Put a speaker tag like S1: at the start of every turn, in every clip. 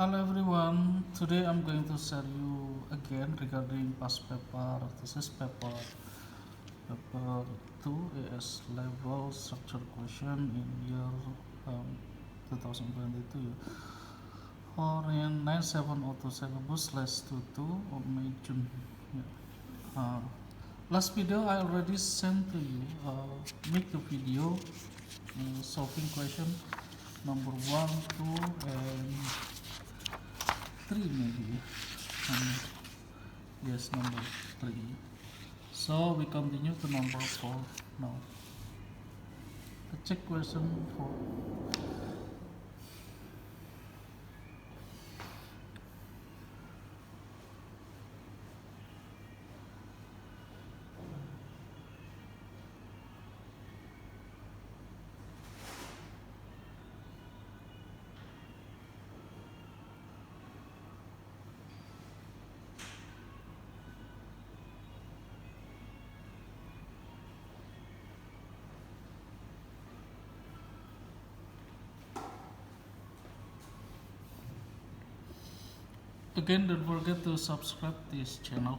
S1: Hello everyone, today I'm going to share you again regarding past paper. This is paper 2 AS level structure question in year 2022 or in 9702 syllabus/22 of May June. Yeah. Last video I already sent to you make the video solving question number 1, 2 and 3 maybe. um, yes, number 3. So we continue to number 4 now. The check question 4. Again, don't forget to subscribe this channel.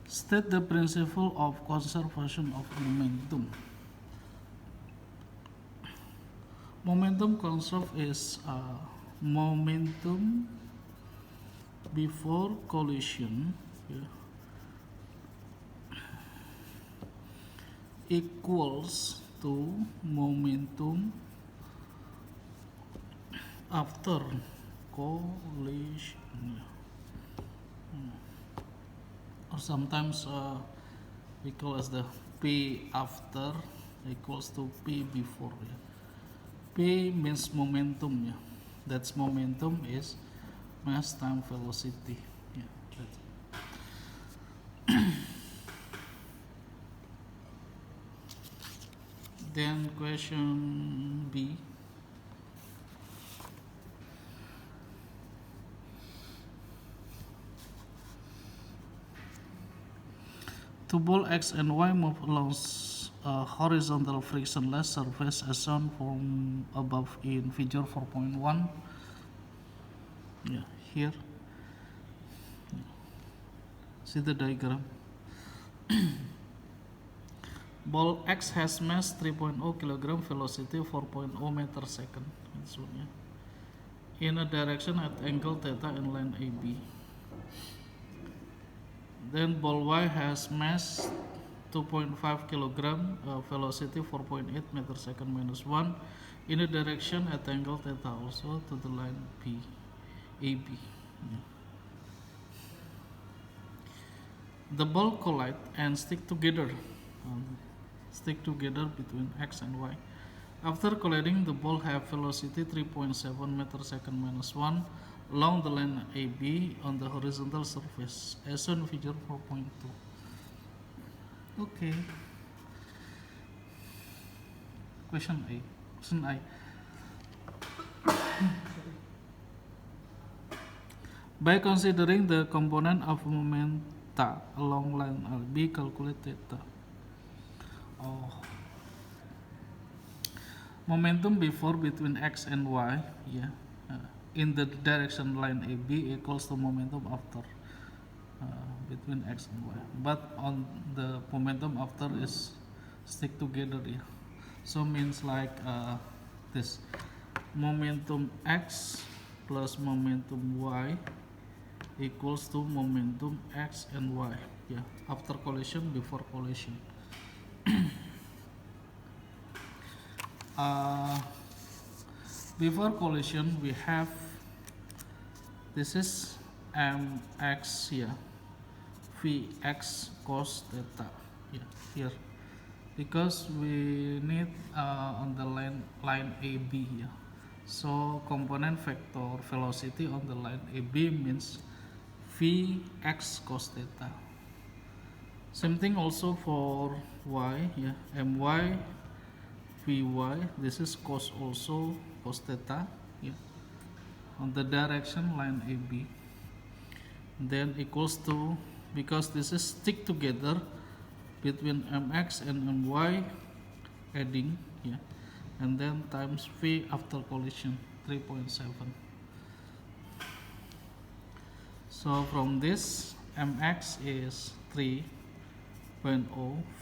S1: State the principle of conservation of momentum. Momentum conserved is momentum before collision, yeah, equals to momentum after collision, or sometimes we call as the P after equals to P before. Yeah. P means momentum. Yeah. That's momentum is mass time velocity. Yeah, that's it. Then question B. Two ball X and Y move along a horizontal frictionless surface as shown from above in figure 4.1. Yeah, here. See the diagram. Ball X has mass 3.0 kg, velocity 4.0 meter second. That's one, yeah. In a direction at angle theta and line AB. Then ball Y has mass 2.5 kg, velocity 4.8 meter second minus 1 in a direction at angle theta also to the line B, AB. Yeah. The ball collide and stick together between X and Y. After colliding, the ball have velocity 3.7 meter second minus 1 along the line AB on the horizontal surface as shown in figure 4.2. Okay. Question I. By considering the component of momenta along line AB, calculate theta. Momentum before between X and Y, yeah, in the direction line AB equals to momentum after between X and Y. But on the momentum after is stick together, yeah. So means like this: momentum X plus momentum Y equals to momentum X and Y, yeah, after collision, before collision. Before collision we have this is mx, yeah, vx cos theta, yeah, here, because we need on the line AB, yeah. So component vector velocity on the line AB means vx cos theta. Same thing also for y, yeah, my vy, this is cos also cos theta, yeah, on the direction line AB, then equals to, because this is stick together, between mx and my adding, yeah, and then times v after collision 3.7. So from this, mx is 3.0,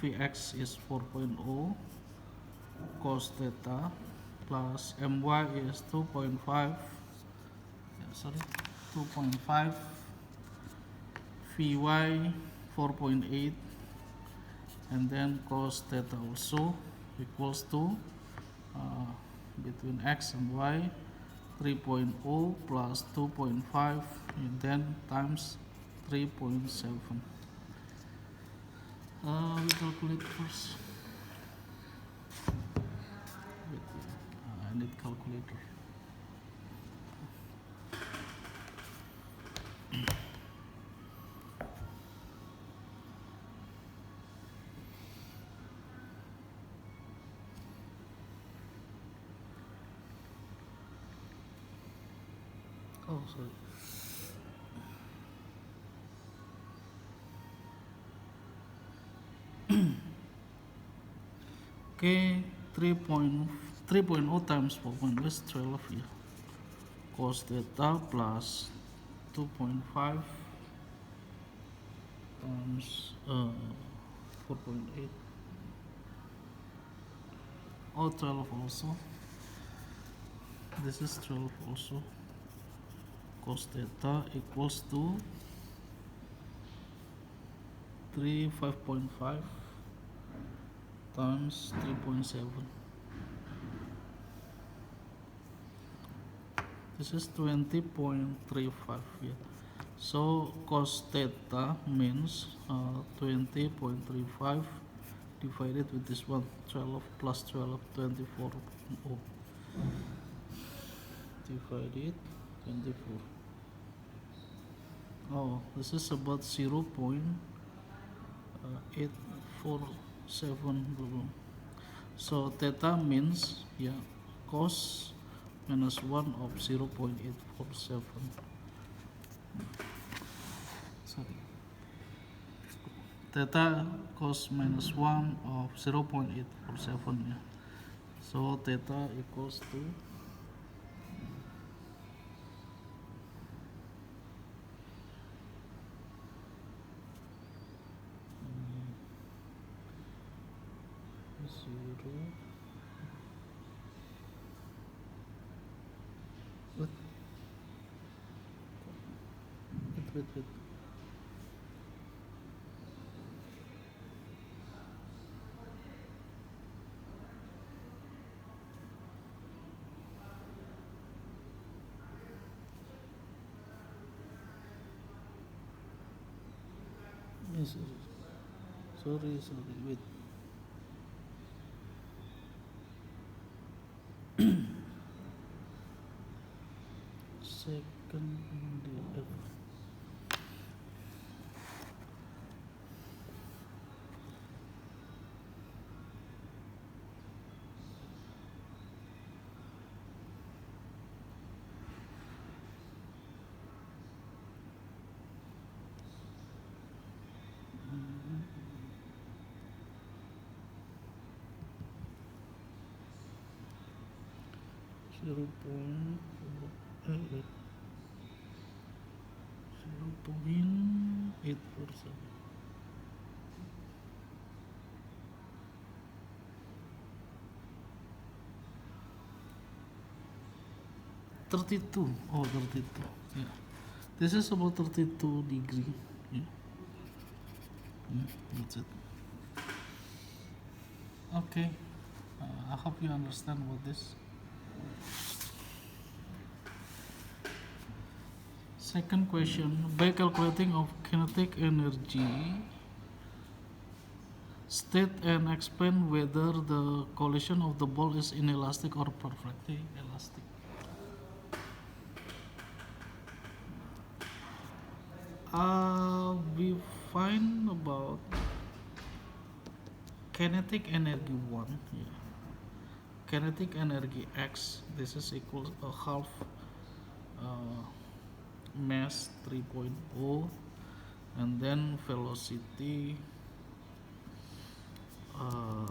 S1: vx is 4.0 cos theta, plus my is 2.5, yeah, sorry, 2.5, vy 4.8, and then cos theta also equals to between x and y 3.0 plus 2.5 and then times 3.7. We calculate first. Wait, I need calculator. Oh, sorry. Okay, 3.0 times 4.0 is 12 here. Cos theta plus 2.5 times 4.8. Oh, 12 also. This is 12 also. Cos theta equals to 5.5 times 3.7. This is 20.35 here. So cos theta means 20.35 divided with this one, 12 plus 12, 24.0 divided 24. Oh, this is about 0.847. So theta means, yeah, cos minus 1 of 0.847. Sorry. Theta cos minus 1 of 0.847, yeah. So theta equals to 0. Wait. Yes, sorry, wait. Second DF. Zero point 0.847. 32. Oh, 32. Yeah. This is about 32 degree. Yeah. That's it. Okay. I hope you understand about this. Second question. By calculating of kinetic energy, state and explain whether the collision of the ball is inelastic or perfectly elastic. We find about kinetic energy 1 here. Kinetic energy x, this is equal to half mass 3.0, and then velocity uh,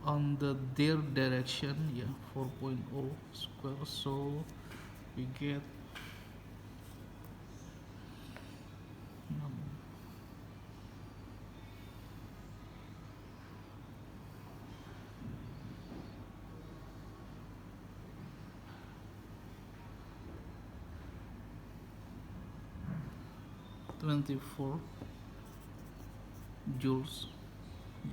S1: on the their direction, yeah, 4.0 square, so we get 24 joules. Yeah.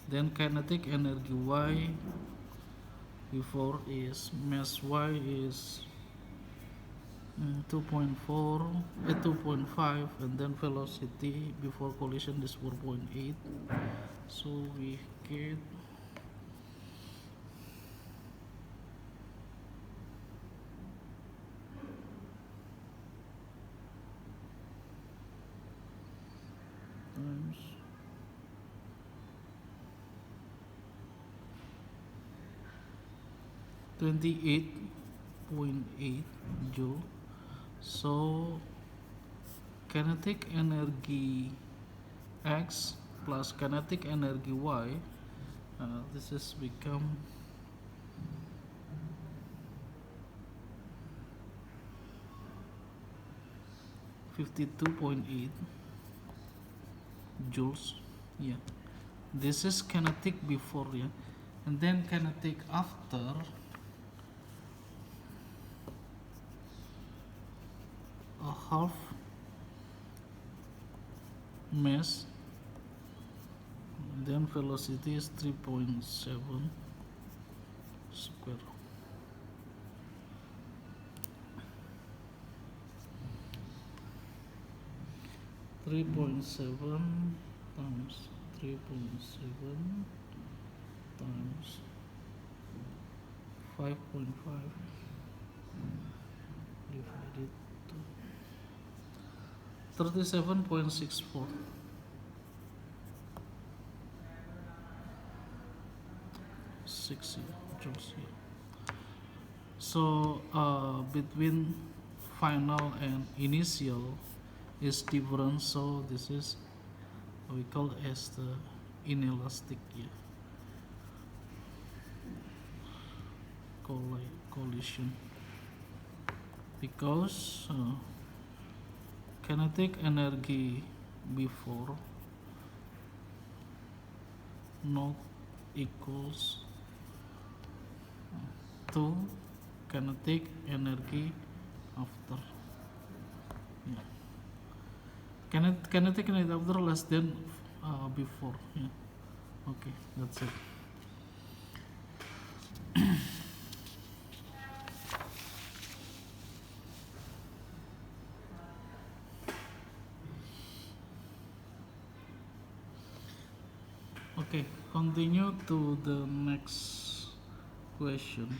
S1: Then kinetic energy Y before is mass Y is 2.4 2.5, and then velocity before collision is 4.8, so we get times 28.8 joule. So kinetic energy X plus kinetic energy Y, this is become 52.8 joules. Yeah, this is kinetic before, yeah, and then kinetic after. A half mass, then velocity is 3.7 square. Three point seven times 3.7 times 5.5 divided to 37.64. Joules here. So between final and initial is different, so this is we call as the inelastic, yeah, collision, because kinetic energy before not equals to kinetic energy after. Yeah. Kinetic energy after less than before. Yeah. Okay, that's it. Okay, continue to the next question.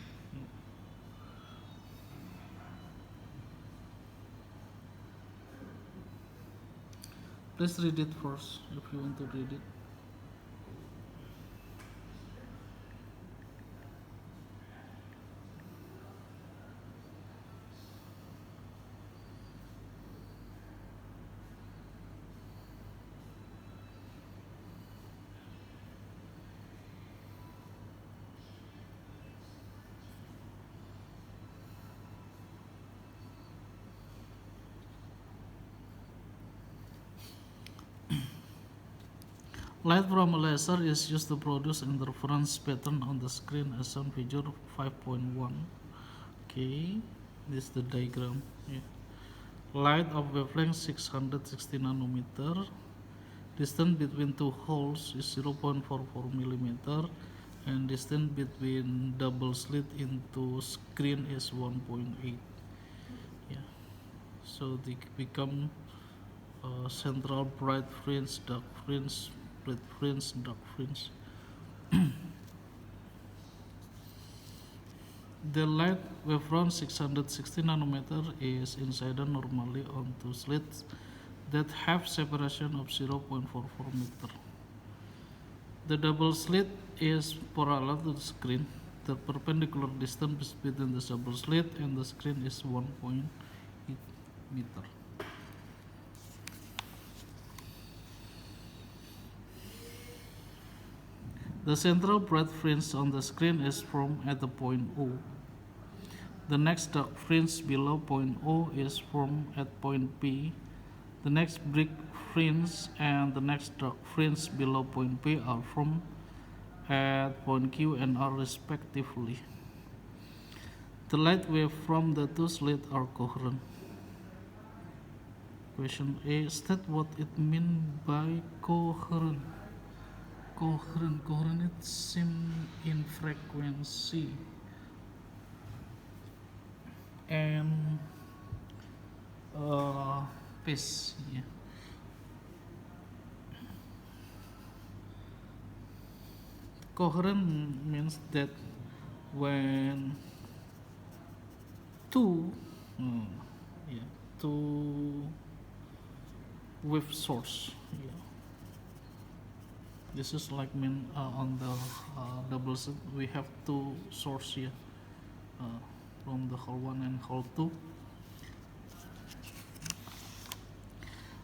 S1: Please read it first if you want to read it. Light from a laser is used to produce interference pattern on the screen as shown figure 5.1. Okay, this is the diagram. Yeah. Light of wavelength 660 nanometer. Distance between two holes is 0.44 millimeter, and distance between double slit into screen is 1.8. Yeah, so they become central bright fringe, dark fringe, bright fringe, dark fringe. The light wavefront 660 nanometer is incident normally onto slits that have separation of 0.44 meter. The double slit is parallel to the screen. The perpendicular distance between the double slit and the screen is 1.8 meter. The central bright fringe on the screen is formed at the point O. The next dark fringe below point O is formed at point P. The next bright fringe and the next dark fringe below point P are formed at point Q and R respectively. The light wave from the two slits are coherent. Question A. State what it means by coherent. Coherent it same in frequency and pace. Yeah. Coherent means that when two yeah, two wave source, yeah, this is like mean on the double slit we have two source here, from the hole 1 and hole 2,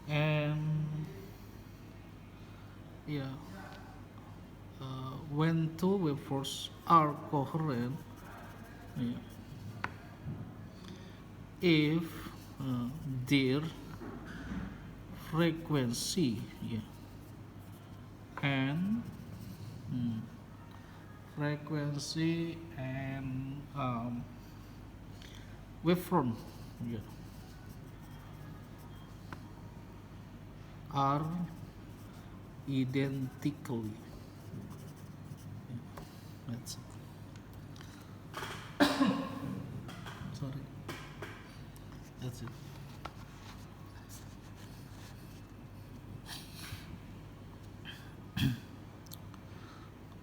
S1: and yeah, when two waveforms are coherent, yeah, if their frequency, yeah, and frequency and waveform, yeah, are identically, yeah, that's it. Sorry, that's it.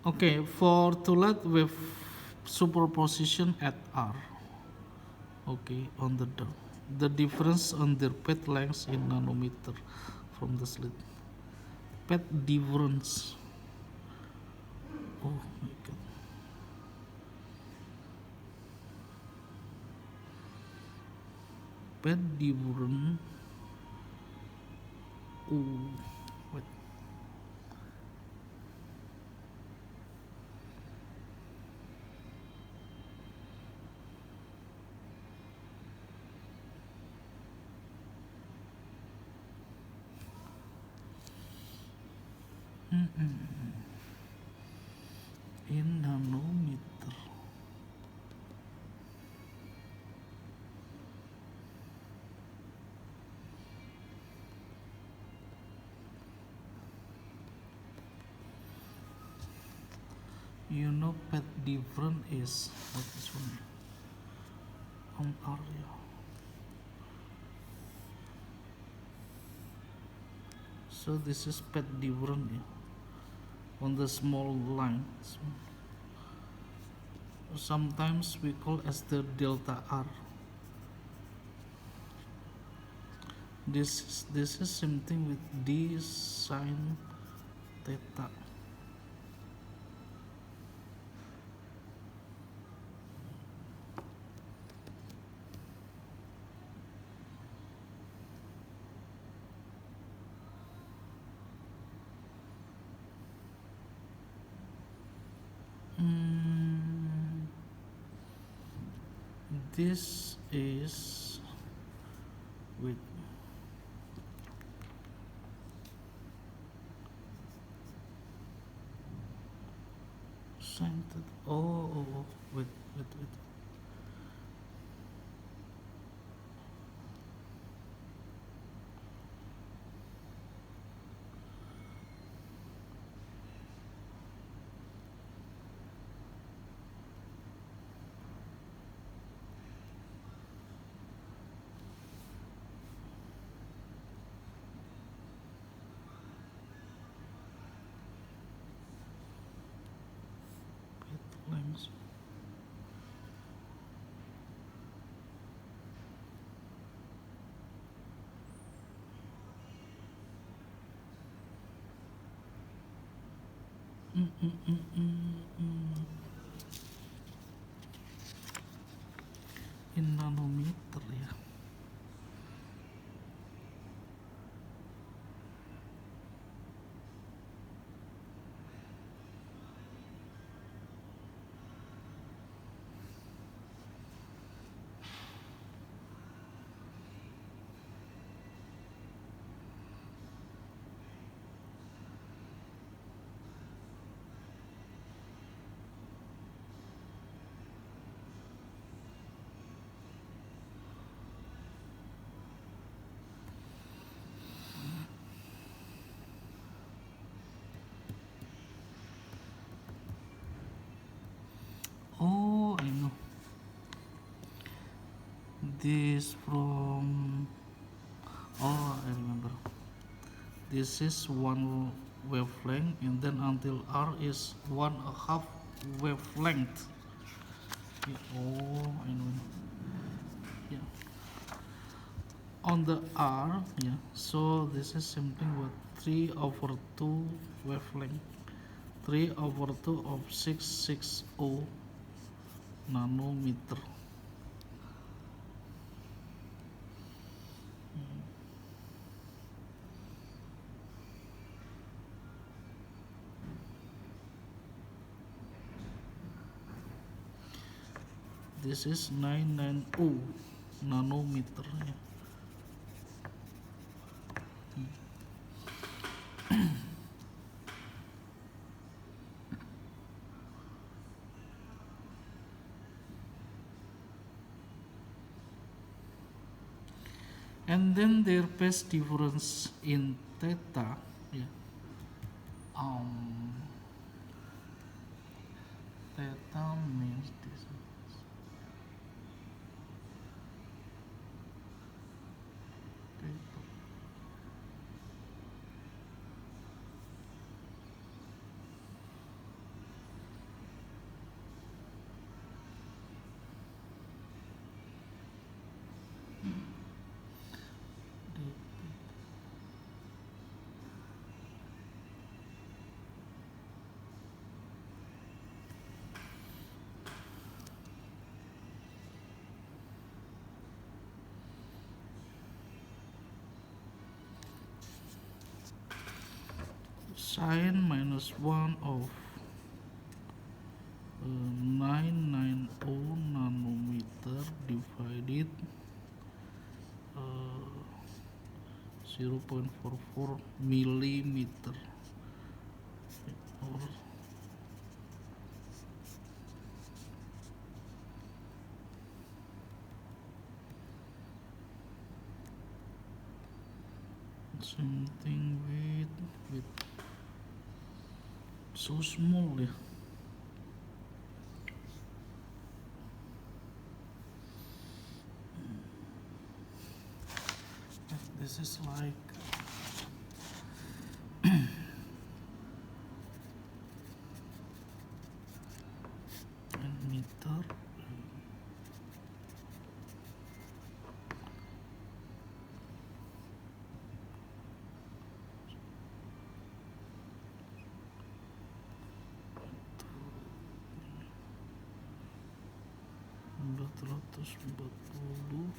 S1: Okay, for two light wave superposition at R, okay, on the dot, the difference on their path lengths in nanometer from the slit. Path difference. Oh my god. Path difference. Oh, wait. In nanometer. You know, path difference is what is one on area. So this is path difference, yeah, on the small lines. Sometimes we call as the delta R. This is same thing with d sine theta. This is with sine theta. Oh, wait. Path lengths. In nanometer, ya. Oh, I know. This from. Oh, I remember. This is one wavelength, and then until R is 1/2 wavelength. Yeah, oh, I know. Yeah. On the R, yeah. So this is something with 3/2 wavelength. 3/2 of 660 nanometer. This is 990 nanometer. Yeah. And then their phase difference in theta. Yeah. Um, Theta means this. Theta. Sine minus 1 of 990 nanometer divided 0.44 millimeter, or something with so small. Yeah. This is like a meter. 440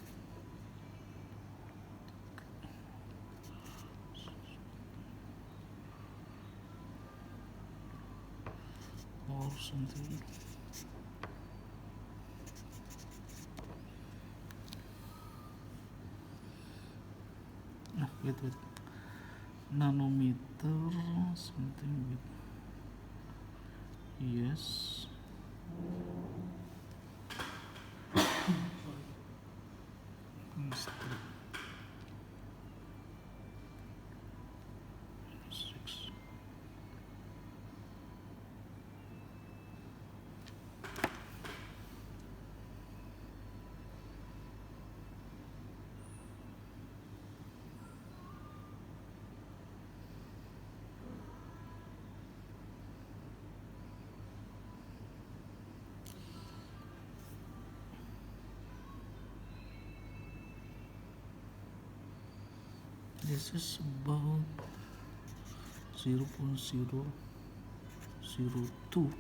S1: or something. Wait, nanometer something with, yes. Mistake. 6. This is about 0.002.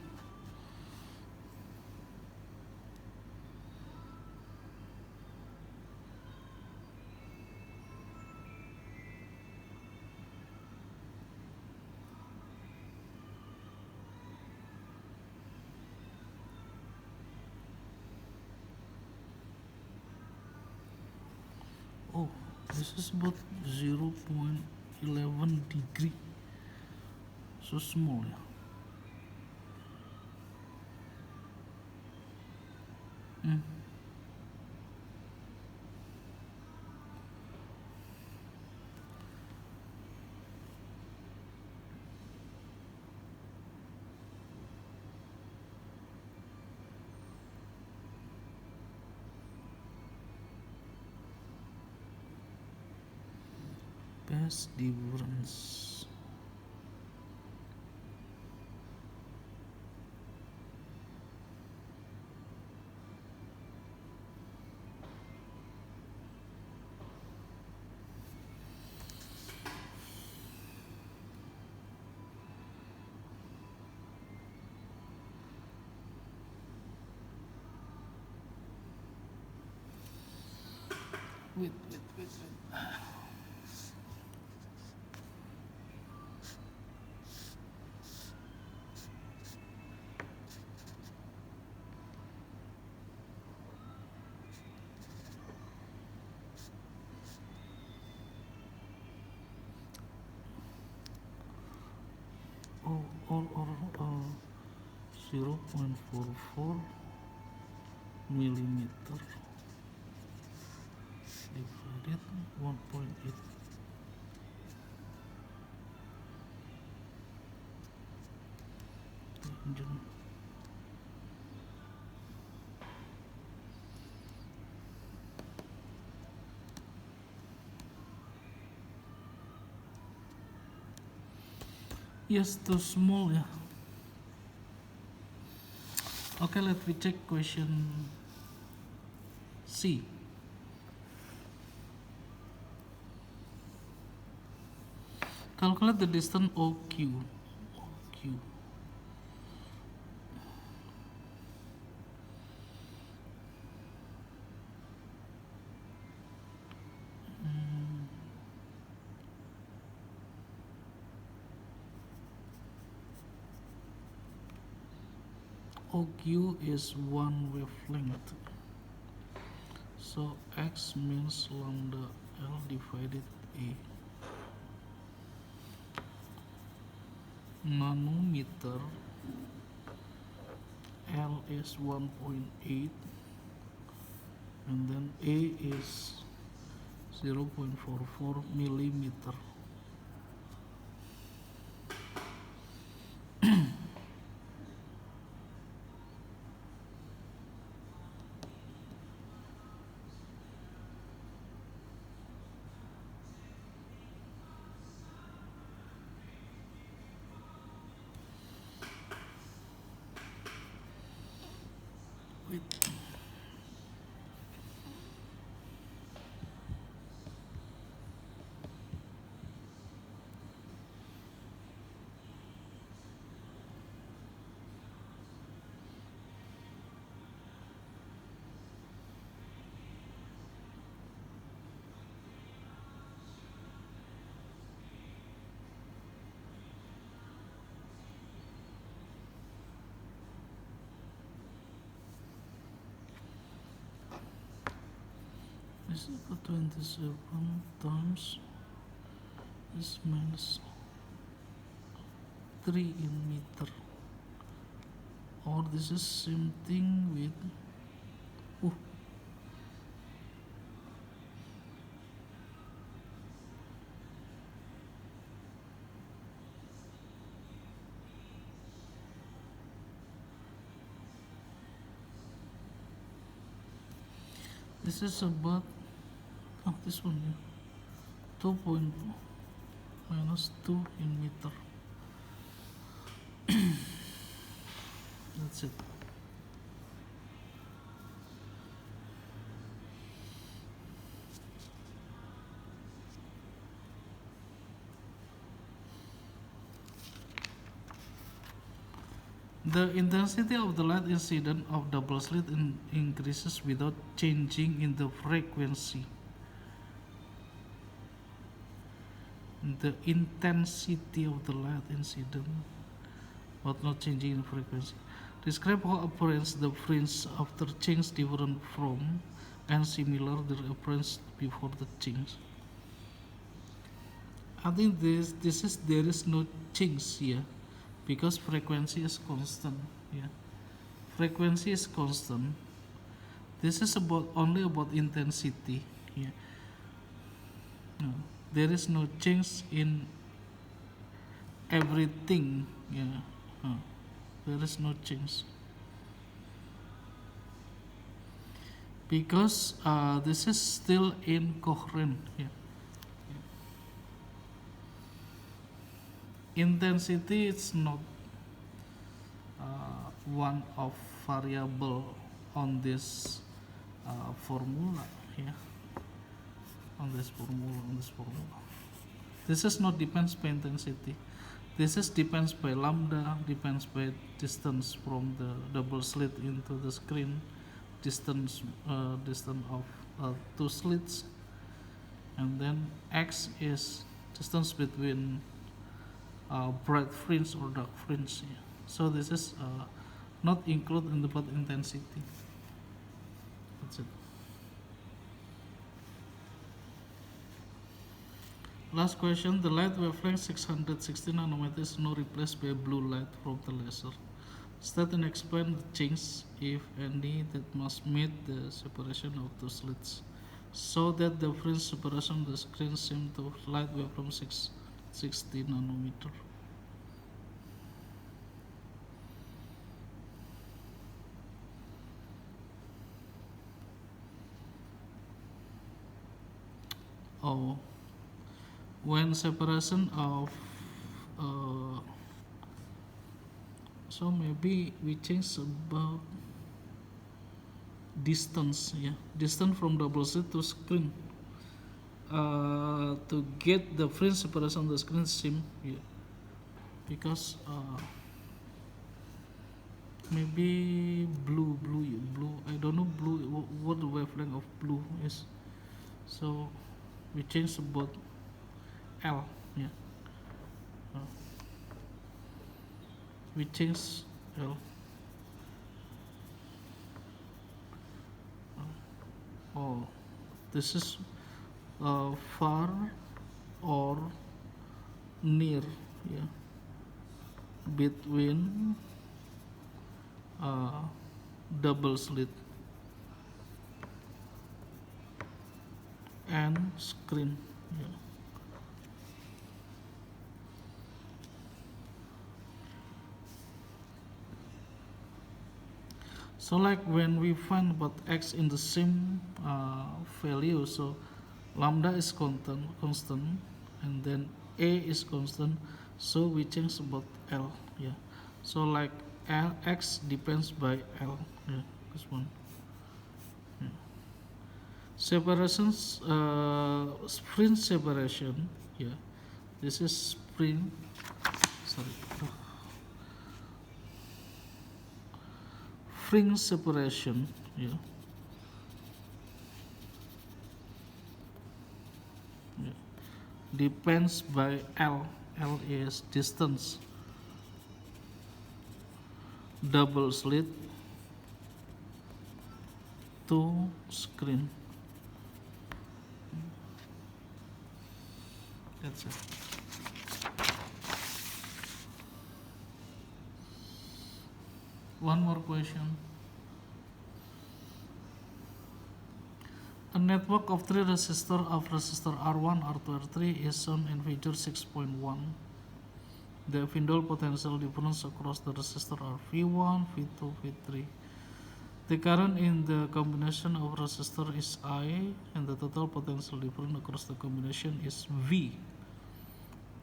S1: Oh, this is about 0.11 degree. So small. Yeah. phase difference. Wait. Or 0.44 millimeter divided 1.8. Engine. Yes, too small, yeah. Okay, let me check question C. Calculate the distance OQ. OQ. OQ is one wavelength. So X means lambda L divided A. Nanometer, L is 1.8 and then A is 0.44 millimeter. Wait. This is for 27 times this minus 3 in meter, or this is same thing with this is about this one, yeah. 2 point minus 2 in meter. That's it. The intensity of the light incident of double slit increases without changing in the frequency. The intensity of the light incident but not changing in frequency. Describe how appearance the fringe after change different from and similar the appearance before the change. I think there is no change here because frequency is constant. Yeah, frequency is constant. This is only about intensity. Yeah, no, there is no change in everything. Yeah, there is no change because this is still incoherent. Yeah. intensity it's not one of variable on this formula here, on this formula. This is not depends by intensity. This is depends by lambda, depends by distance from the double slit into the screen, distance of two slits, and then x is distance between bright fringe or dark fringe. Yeah. So this is not included in the path intensity. That's it. Last question, the light wavelength 660 nanometers is now replaced by blue light from the laser. State and explain the change, if any, that must meet the separation of two slits, so that the fringe separation of the screen seems to light wavelength 660 nanometer. Oh, when separation of so maybe we change about distance, yeah, distance from double slit to screen to get the fringe separation on the screen seam, yeah, because maybe blue, I don't know blue what the wavelength of blue is, so we change about L, yeah, we change L. Oh, this is far or near, yeah, between double slit and screen, yeah. So like when we find about x in the same value, so lambda is constant, and then a is constant, so we change about L, yeah. So like x depends by L, yeah, this one. Yeah. Separations, fringe separation, yeah. This is spring, sorry, fringe separation, yeah. Yeah. Depends by L. L is distance double slit to screen. That's it. One more question. A network of three resistors of resistor R1, R2, R3 is shown in figure 6.1. The window potential difference across the resistor are V1, V2, V3. The current in the combination of resistor is I, and the total potential difference across the combination is V.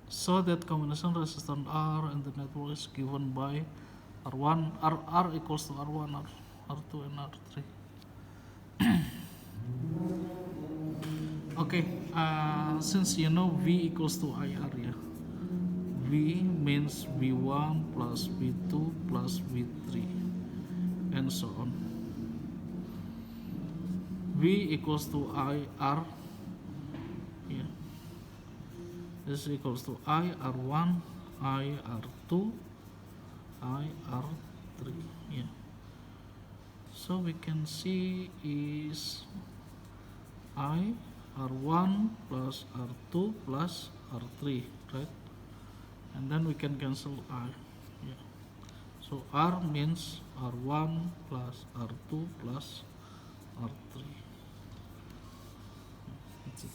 S1: So that combination resistance R and the network is given by R1, R equals to R1, R2, and R3. Okay, since you know V equals to IR, yeah. V means V1 plus V2 plus V3, and so on. V equals to IR, yeah. This equals to IR1, IR2, IR3, yeah. So we can see is I R1 plus R2 plus R3, right? And then we can cancel I, yeah. So R means R1 plus R2 plus R3. That's it.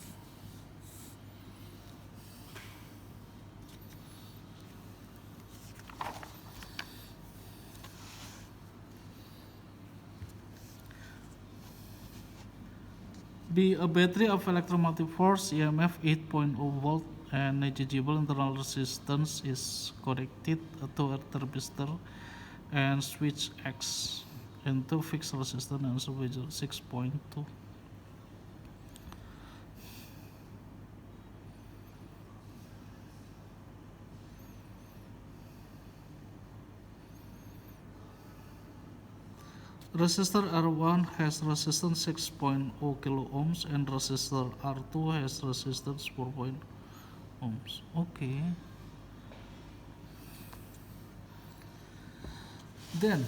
S1: A battery of electromotive force EMF 8.0 volt and negligible internal resistance is connected to a thermistor and switch X into fixed resistance and switch 6.2. Resistor R1 has resistance 6.0 kilo ohms and resistor R2 has resistance 4.0 ohms. Okay. Then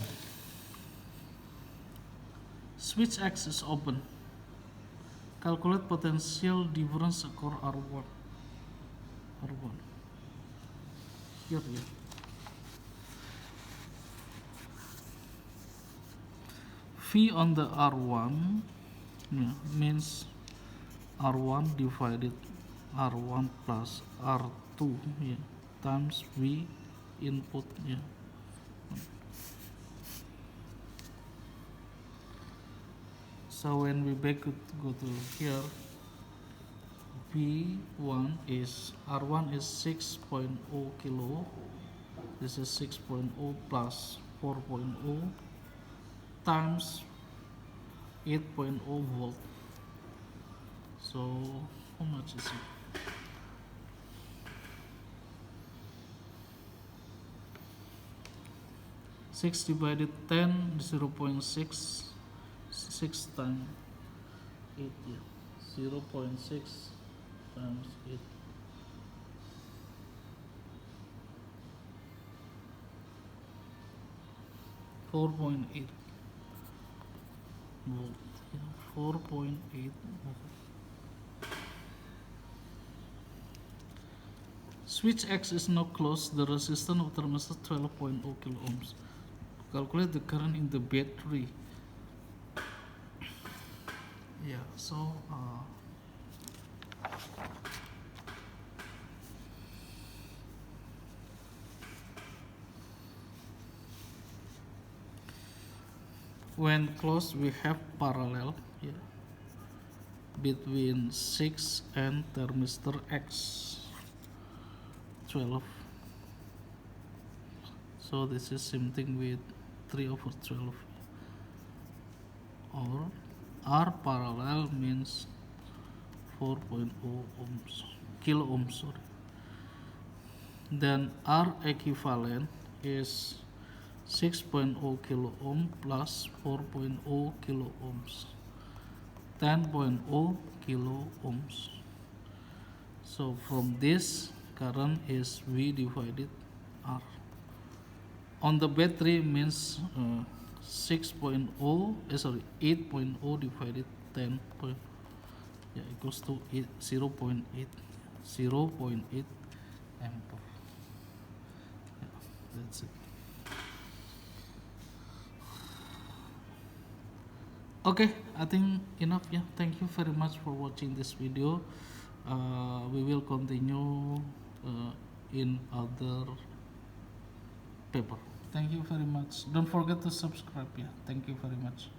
S1: switch X is open. Calculate potential difference across R1. Here. V on the R1 means R1 divided R1 plus R2 times V input. So when we go to here, V1 is R1 is 6.0 kilo. This is 6.0 plus 4.0 times 8.0 volt. So how much is it? Six divided 10, 0.6. 6 times 8, 0.6 times 8. 4.8 volt. 4.8 volt. Switch X is now closed. The resistance of thermistor 12.0 kilo ohms. Calculate the current in the battery. So when closed we have parallel between 6 and thermistor X 12. So this is same thing with 3/12, or R parallel means 4.0 ohms, kilo ohms, sorry. Then R equivalent is 6.0 kilo ohm plus 4.0 kilo ohms, 10.0 kilo ohms. So from this, current is V divided R. On the battery means 8.0 divided 10 equals to 0.8 ampere. That's it. Okay, I think enough. Thank you very much for watching this video. We will continue in other paper. Thank you very much. Don't forget to subscribe. Thank you very much.